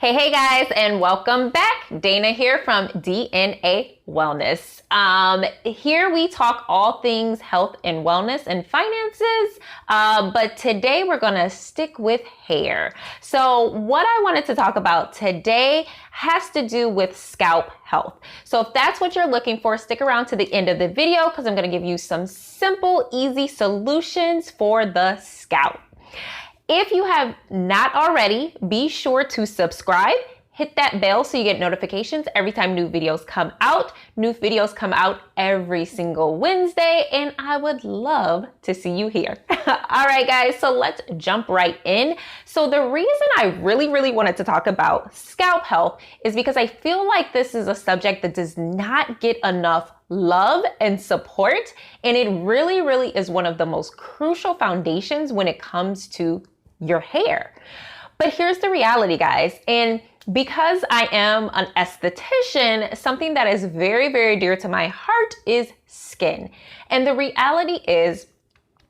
Hey guys, and welcome back. Dana here from DNA Wellness. Here we talk all things health and wellness and finances, but today we're gonna stick with hair. So what I wanted to talk about today has to do with scalp health. So if that's what you're looking for, stick around to the end of the video because I'm gonna give you some simple, easy solutions for the scalp. If you have not already, be sure to subscribe, hit that bell so you get notifications every time new videos come out. New videos come out every single Wednesday, and I would love to see you here. All right, guys, so let's jump right in. So the reason I really wanted to talk about scalp health is because I feel like this is a subject that does not get enough love and support, and it really is one of the most crucial foundations when it comes to your hair. But here's the reality, guys. And because I am an esthetician, something that is very dear to my heart is skin. And the reality is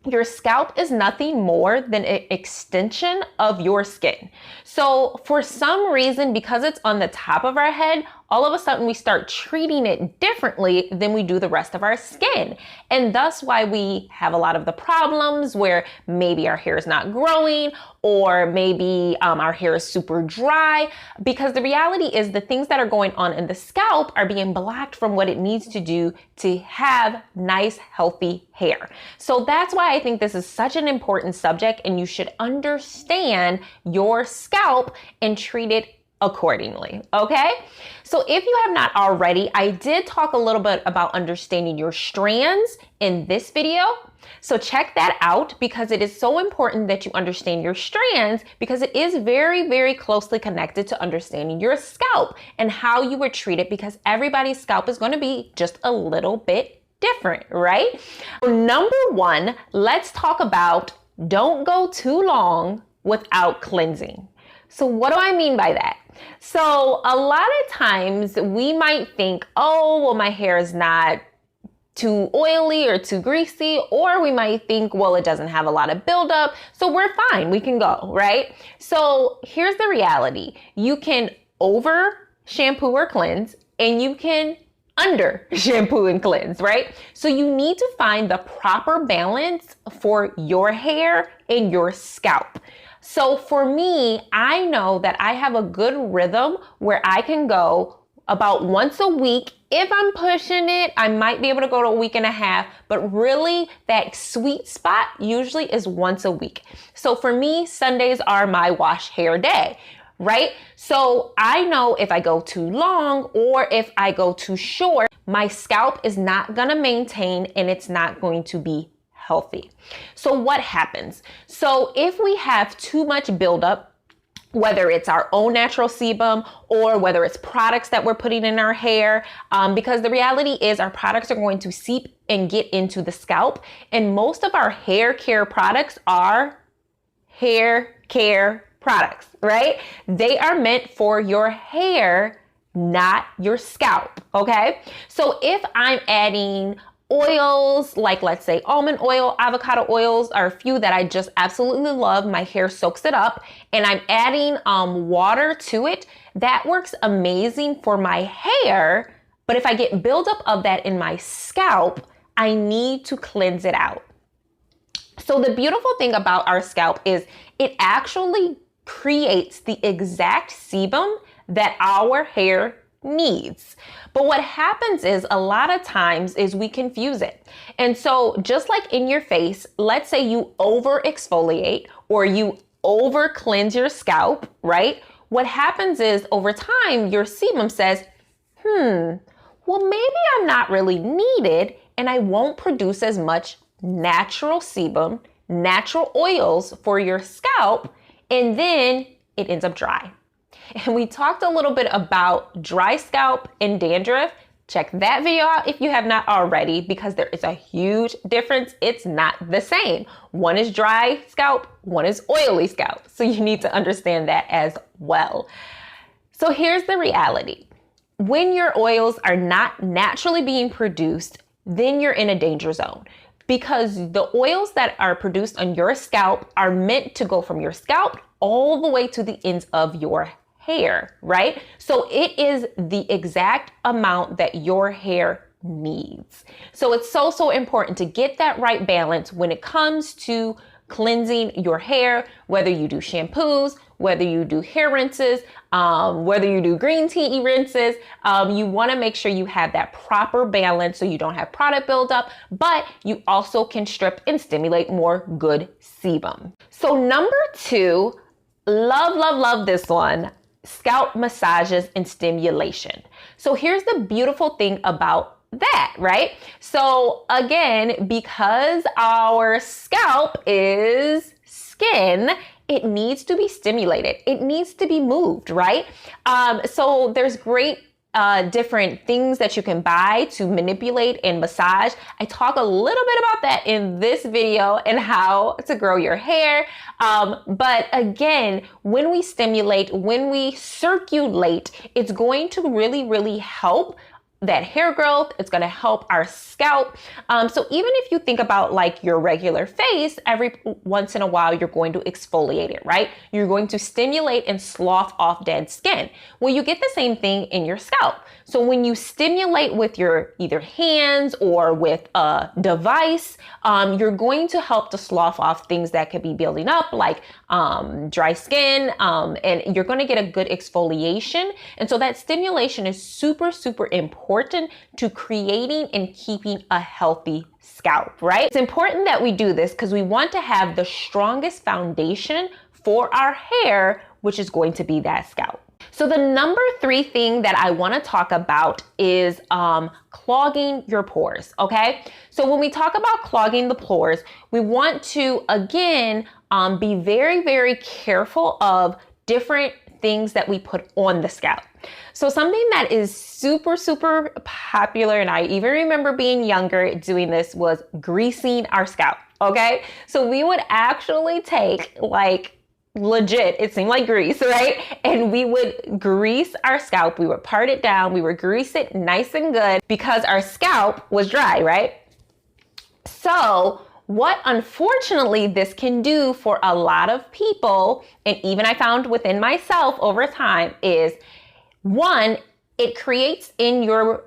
your scalp is nothing more than an extension of your skin. So for some reason, because it's on the top of our head, all of a sudden we start treating it differently than we do the rest of our skin. And thus why we have a lot of the problems where maybe our hair is not growing, or maybe our hair is super dry, because the reality is the things that are going on in the scalp are being blocked from what it needs to do to have nice, healthy hair. So that's why I think this is such an important subject, and you should understand your scalp and treat it accordingly, okay? So if you have not already, I did talk a little bit about understanding your strands in this video. So check that out because it is so important that you understand your strands, because it is very closely connected to understanding your scalp and how you would treat it, because everybody's scalp is going to be just a little bit different, right? So number one, let's talk about don't go too long without cleansing. So what do I mean by that? So a lot of times we might think, oh, well, my hair is not too oily or too greasy, or we might think, well, it doesn't have a lot of buildup, so we're fine, we can go, right? So here's the reality. You can over shampoo or cleanse, and you can under shampoo and cleanse, right? So you need to find the proper balance for your hair and your scalp. So for me, I know that I have a good rhythm where I can go about once a week. If I'm pushing it, I might be able to go to a week and a half, but really that sweet spot usually is once a week. So for me, Sundays are my wash hair day, right? So I know if I go too long or if I go too short, my scalp is not gonna maintain and it's not going to be healthy. So what happens? So if we have too much buildup, whether it's our own natural sebum or whether it's products that we're putting in our hair, because the reality is our products are going to seep and get into the scalp. And most of our hair care products are hair care products, right? They are meant for your hair, not your scalp, okay? So if I'm adding oils, like let's say almond oil, avocado oils are a few that I just absolutely love. My hair soaks it up, and I'm adding water to it. That works amazing for my hair, but if I get buildup of that in my scalp, I need to cleanse it out. So the beautiful thing about our scalp is it actually creates the exact sebum that our hair needs. But what happens is a lot of times is we confuse it. And so just like in your face, let's say you over exfoliate or you over cleanse your scalp, right? What happens is over time, your sebum says, well, maybe I'm not really needed and I won't produce as much natural sebum, natural oils for your scalp, and then it ends up dry. And we talked a little bit about dry scalp and dandruff. Check that video out if you have not already, because there is a huge difference. It's not the same. One is dry scalp, one is oily scalp. So you need to understand that as well. So here's the reality. When your oils are not naturally being produced, then you're in a danger zone, because the oils that are produced on your scalp are meant to go from your scalp all the way to the ends of your hair, right? So it is the exact amount that your hair needs. So it's so important to get that right balance when it comes to cleansing your hair, whether you do shampoos, whether you do hair rinses, whether you do green tea rinses. You want to make sure you have that proper balance so you don't have product buildup, but you also can strip and stimulate more good sebum. So number 2, love this one, scalp massages and stimulation. So here's the beautiful thing about that, right? So again, because our scalp is skin, it needs to be stimulated. It needs to be moved, right? So there's great different things that you can buy to manipulate and massage. I talk a little bit about that in this video and how to grow your hair. But again, when we stimulate, when we circulate, it's going to really help that hair growth. It's going to help our scalp. So even if you think about like your regular face, every once in a while, you're going to exfoliate it, right? You're going to stimulate and slough off dead skin. Well, you get the same thing in your scalp. So when you stimulate with your either hands or with a device, you're going to help to slough off things that could be building up like dry skin, and you're going to get a good exfoliation. And so that stimulation is super important to creating and keeping a healthy scalp, right? It's important that we do this because we want to have the strongest foundation for our hair, which is going to be that scalp. So the number 3 thing that I want to talk about is clogging your pores, okay? So when we talk about clogging the pores, we want to, again, be very careful of different things that we put on the scalp. So something that is super popular, and I even remember being younger doing this, was greasing our scalp, okay? So we would actually take like legit, it seemed like grease, right? And we would grease our scalp. We would part it down. We would grease it nice and good because our scalp was dry, right? So what unfortunately this can do for a lot of people, and even I found within myself over time, is 1, it creates in your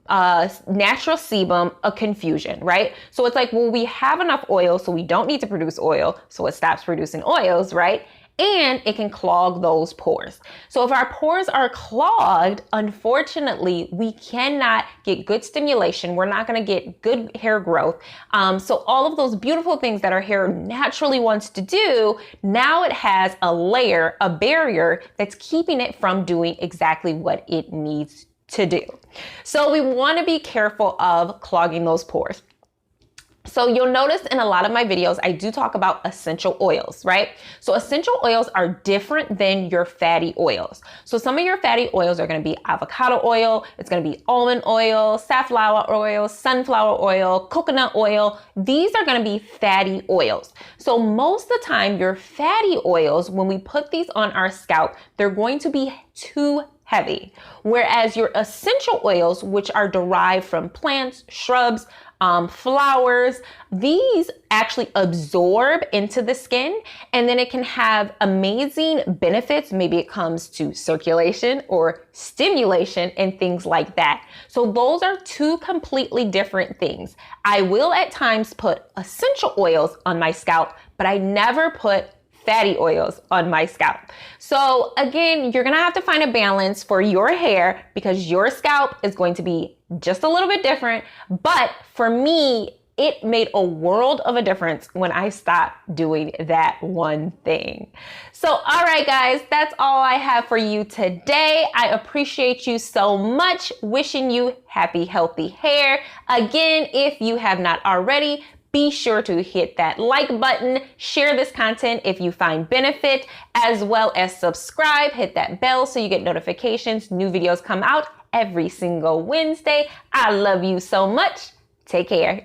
natural sebum a confusion, right? So it's like, well, we have enough oil, so we don't need to produce oil, so it stops producing oils, right? And it can clog those pores. So if our pores are clogged, unfortunately, we cannot get good stimulation. We're not going to get good hair growth. So all of those beautiful things that our hair naturally wants to do, now it has a layer, a barrier that's keeping it from doing exactly what it needs to do. So we want to be careful of clogging those pores. So you'll notice in a lot of my videos, I do talk about essential oils, right? So essential oils are different than your fatty oils. So some of your fatty oils are going to be avocado oil, it's going to be almond oil, safflower oil, sunflower oil, coconut oil. These are going to be fatty oils. So most of the time, your fatty oils, when we put these on our scalp, they're going to be too heavy. Whereas your essential oils, which are derived from plants, shrubs, flowers, these actually absorb into the skin, and then it can have amazing benefits. Maybe it comes to circulation or stimulation and things like that. So those are 2 completely different things. I will at times put essential oils on my scalp, but I never put fatty oils on my scalp. So again, you're gonna have to find a balance for your hair because your scalp is going to be just a little bit different. But for me, it made a world of a difference when I stopped doing that one thing. So, all right, guys, that's all I have for you today. I appreciate you so much. Wishing you happy, healthy hair. Again, if you have not already, be sure to hit that like button, share this content if you find benefit, as well as subscribe, hit that bell so you get notifications. New videos come out every single Wednesday. I love you so much. Take care.